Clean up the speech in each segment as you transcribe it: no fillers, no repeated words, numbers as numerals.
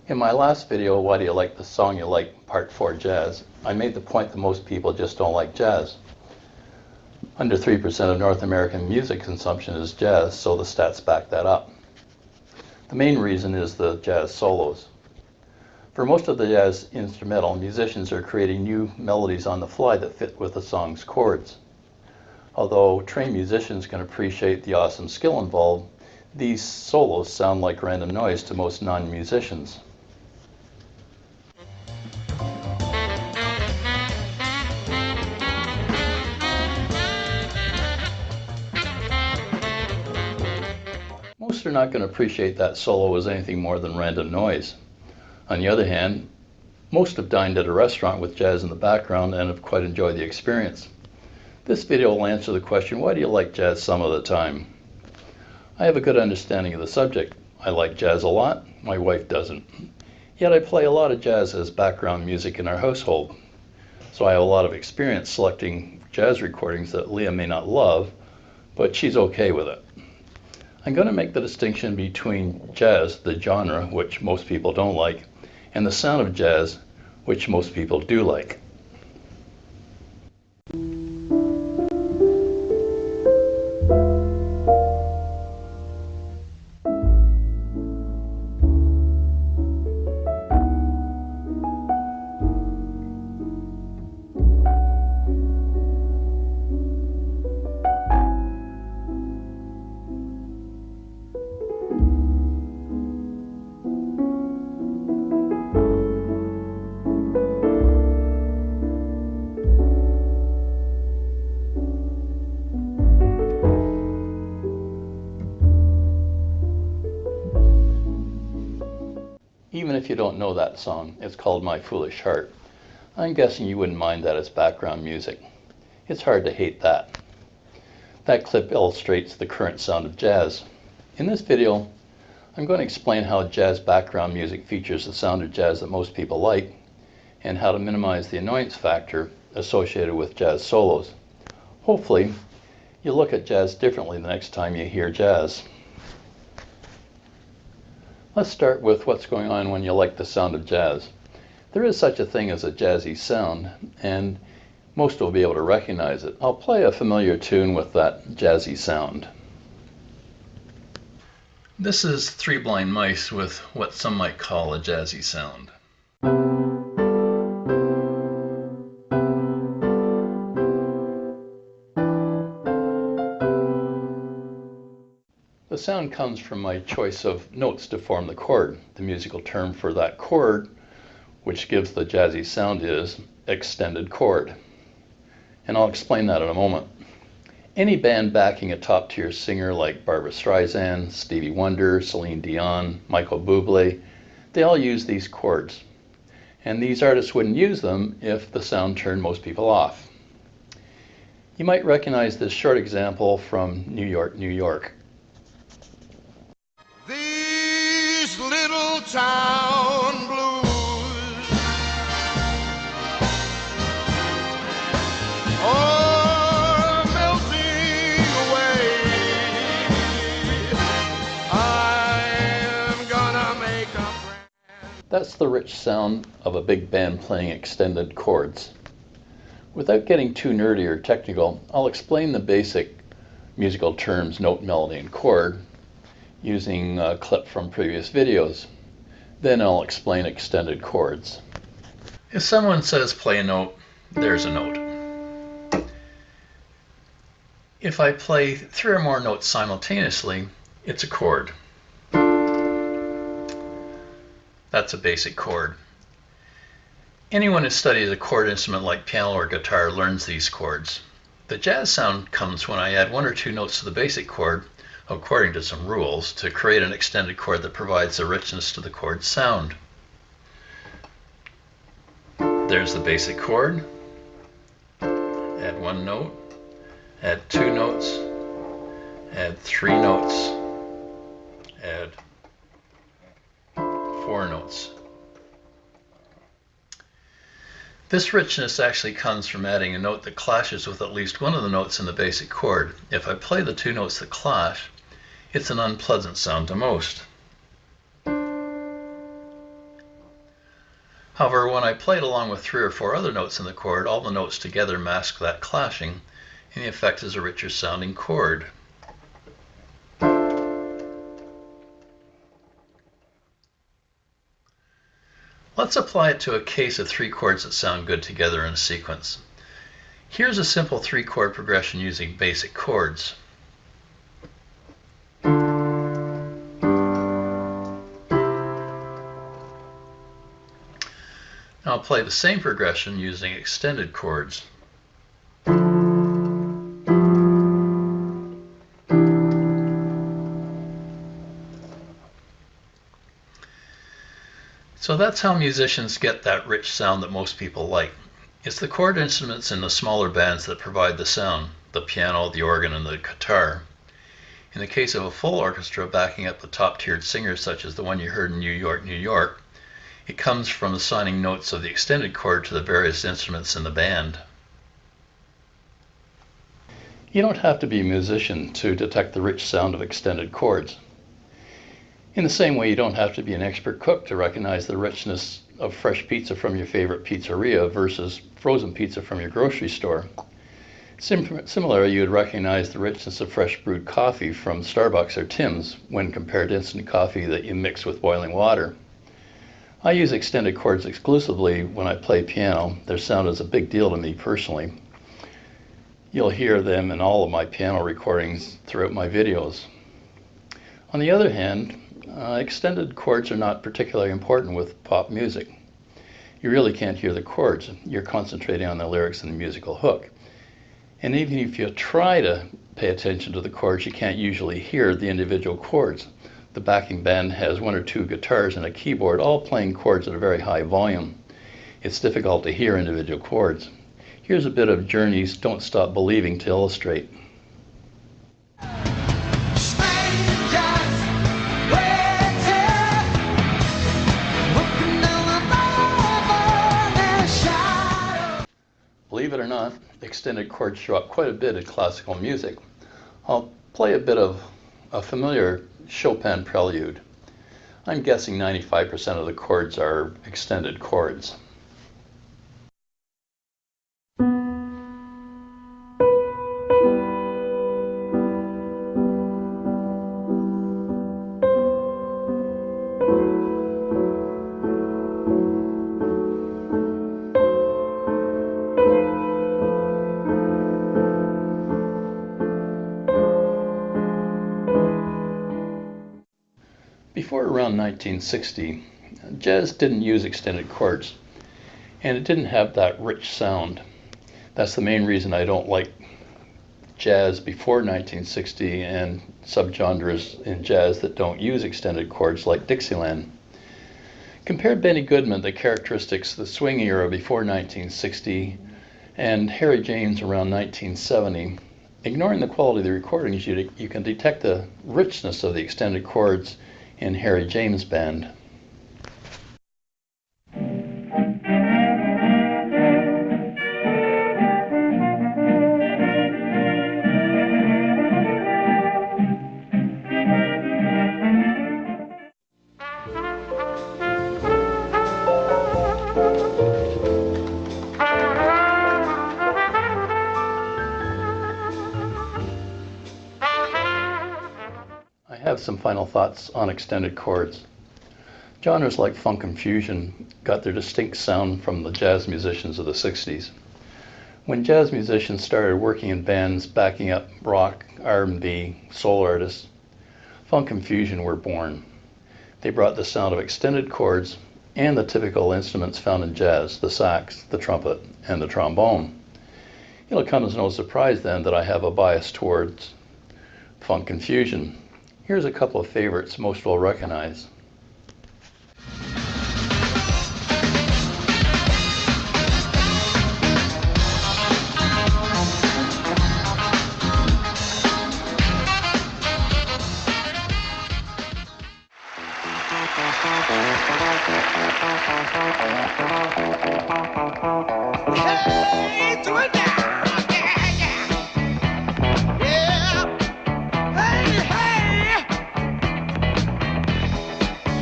In my last video, Why Do You Like the Song You Like, Part 4 Jazz, I made the point that most people just don't like jazz. Under 3% of North American music consumption is jazz, so the stats back that up. The main reason is the jazz solos. For most of the jazz instrumental, musicians are creating new melodies on the fly that fit with the song's chords. Although trained musicians can appreciate the awesome skill involved, these solos sound like random noise to most non-musicians. Most are not going to appreciate that solo as anything more than random noise. On the other hand, most have dined at a restaurant with jazz in the background and have quite enjoyed the experience. This video will answer the question, why do you like jazz some of the time? I have a good understanding of the subject. I like jazz a lot, my wife doesn't. Yet I play a lot of jazz as background music in our household. So I have a lot of experience selecting jazz recordings that Leah may not love, but she's okay with it. I'm going to make the distinction between jazz, the genre, which most people don't like, and the sound of jazz, which most people do like. Even if you don't know that song, it's called My Foolish Heart. I'm guessing you wouldn't mind that as background music. It's hard to hate that. That clip illustrates the current sound of jazz. In this video, I'm going to explain how jazz background music features the sound of jazz that most people like, and how to minimize the annoyance factor associated with jazz solos. Hopefully, you'll look at jazz differently the next time you hear jazz. Let's start with what's going on when you like the sound of jazz. There is such a thing as a jazzy sound, and most will be able to recognize it. I'll play a familiar tune with that jazzy sound. This is Three Blind Mice with what some might call a jazzy sound. The sound comes from my choice of notes to form the chord. The musical term for that chord, which gives the jazzy sound, is extended chord. And I'll explain that in a moment. Any band backing a top-tier singer like Barbra Streisand, Stevie Wonder, Celine Dion, Michael Bublé, they all use these chords. And these artists wouldn't use them if the sound turned most people off. You might recognize this short example from New York, New York. These little town blues are melting away. I'm gonna make a friend. That's the rich sound of a big band playing extended chords. Without getting too nerdy or technical, I'll explain the basic musical terms note, melody, and chord using a clip from previous videos. Then I'll explain extended chords. If someone says play a note, there's a note. If I play 3 or more notes simultaneously, it's a chord. That's a basic chord. Anyone who studies a chord instrument like piano or guitar learns these chords. The jazz sound comes when I add 1 or 2 notes to the basic chord, according to some rules, to create an extended chord that provides the richness to the chord sound. There's the basic chord. Add 1 note, add 2 notes, add 3 notes, add 4 notes. This richness actually comes from adding a note that clashes with at least one of the notes in the basic chord. If I play the 2 notes that clash, it's an unpleasant sound to most. However, when I played along with 3 or 4 other notes in the chord, all the notes together mask that clashing, and the effect is a richer sounding chord. Let's apply it to a case of 3 chords that sound good together in a sequence. Here's a simple 3-chord progression using basic chords. Now I'll play the same progression using extended chords. So that's how musicians get that rich sound that most people like. It's the chord instruments in the smaller bands that provide the sound, the piano, the organ, and the guitar. In the case of a full orchestra backing up the top-tiered singers such as the one you heard in New York, New York, it comes from assigning notes of the extended chord to the various instruments in the band. You don't have to be a musician to detect the rich sound of extended chords. In the same way, you don't have to be an expert cook to recognize the richness of fresh pizza from your favorite pizzeria versus frozen pizza from your grocery store. Similarly, you would recognize the richness of fresh brewed coffee from Starbucks or Tim's when compared to instant coffee that you mix with boiling water. I use extended chords exclusively when I play piano. Their sound is a big deal to me personally. You'll hear them in all of my piano recordings throughout my videos. On the other hand, extended chords are not particularly important with pop music. You really can't hear the chords. You're concentrating on the lyrics and the musical hook. And even if you try to pay attention to the chords, you can't usually hear the individual chords. The backing band has 1 or 2 guitars and a keyboard, all playing chords at a very high volume. It's difficult to hear individual chords. Here's a bit of Journey's Don't Stop Believing to illustrate. Believe it or not, extended chords show up quite a bit in classical music. I'll play a bit of a familiar Chopin prelude. I'm guessing 95% of the chords are extended chords. Before around 1960, jazz didn't use extended chords, and it didn't have that rich sound. That's the main reason I don't like jazz before 1960 and subgenres in jazz that don't use extended chords like Dixieland. Compare Benny Goodman, the characteristics of the swing era before 1960, and Harry James around 1970. Ignoring the quality of the recordings, you can detect the richness of the extended chords in Harry James Band. I have some final thoughts on extended chords. Genres like funk and fusion got their distinct sound from the jazz musicians of the 60s. When jazz musicians started working in bands backing up rock, R&B, soul artists, funk and fusion were born. They brought the sound of extended chords and the typical instruments found in jazz, the sax, the trumpet, and the trombone. It'll come as no surprise then that I have a bias towards funk and fusion. Here's a couple of favorites most will recognize. Hey, do it now. Yeah. Hey, hey.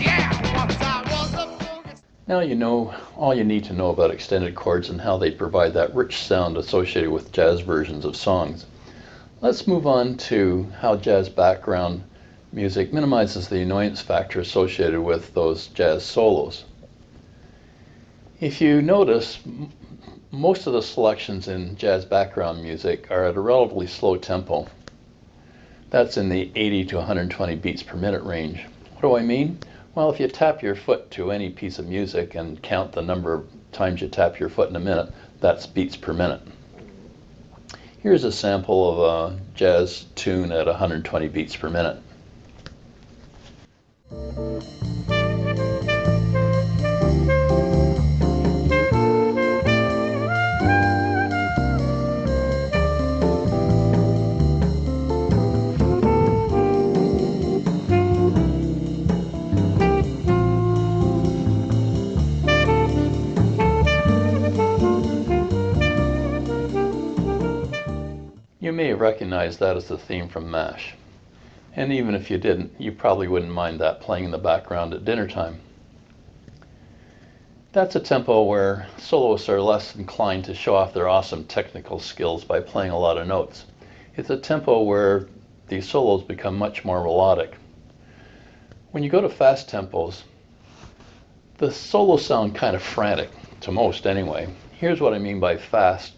Yeah. Once I was a boogie. Now you know all you need to know about extended chords and how they provide that rich sound associated with jazz versions of songs. Let's move on to how jazz background music minimizes the annoyance factor associated with those jazz solos. If you notice, most of the selections in jazz background music are at a relatively slow tempo. That's in the 80 to 120 beats per minute range. What do I mean? Well, if you tap your foot to any piece of music and count the number of times you tap your foot in a minute, that's beats per minute. Here's a sample of a jazz tune at 120 beats per minute. You may recognize that as the theme from MASH. And even if you didn't, you probably wouldn't mind that playing in the background at dinner time. That's a tempo where soloists are less inclined to show off their awesome technical skills by playing a lot of notes. It's a tempo where the solos become much more melodic. When you go to fast tempos, the solos sound kind of frantic, to most anyway. Here's what I mean by fast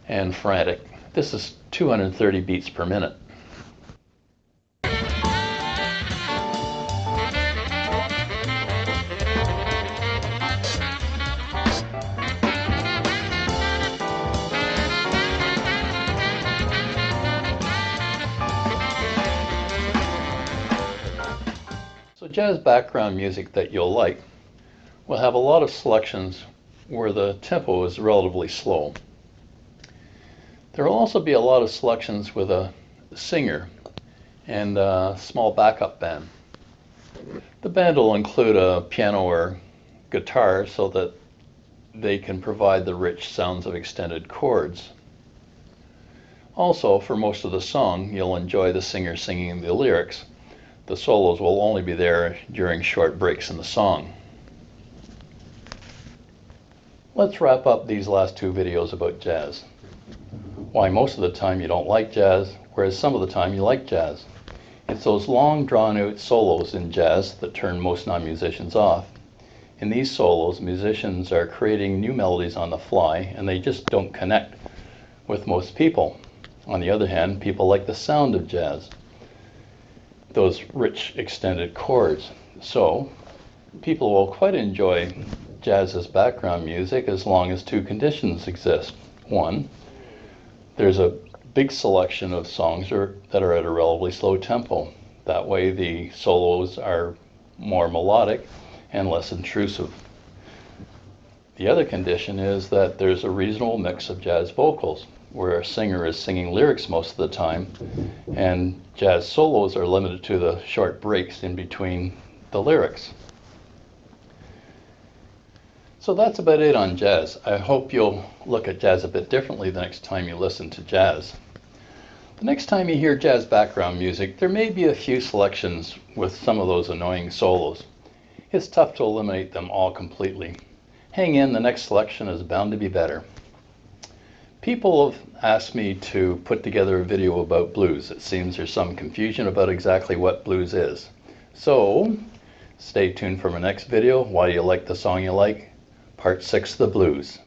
and frantic. This is 230 beats per minute. So jazz background music that you'll like will have a lot of selections where the tempo is relatively slow. There will also be a lot of selections with a singer and a small backup band. The band will include a piano or guitar so that they can provide the rich sounds of extended chords. Also, for most of the song, you'll enjoy the singer singing the lyrics. The solos will only be there during short breaks in the song. Let's wrap up these last two videos about jazz. Why most of the time you don't like jazz, whereas some of the time you like jazz. It's those long drawn-out solos in jazz that turn most non-musicians off. In these solos, musicians are creating new melodies on the fly, and they just don't connect with most people. On the other hand, people like the sound of jazz, those rich extended chords. So, people will quite enjoy jazz as background music as long as two conditions exist. One, there's a big selection of songs that are at a relatively slow tempo. That way the solos are more melodic and less intrusive. The other condition is that there's a reasonable mix of jazz vocals, where a singer is singing lyrics most of the time, and jazz solos are limited to the short breaks in between the lyrics. So that's about it on jazz. I hope you'll look at jazz a bit differently the next time you listen to jazz. The next time you hear jazz background music, there may be a few selections with some of those annoying solos. It's tough to eliminate them all completely. Hang in, the next selection is bound to be better. People have asked me to put together a video about blues. It seems there's some confusion about exactly what blues is. So, stay tuned for my next video. Why do you like the song you like? Part 6, the blues.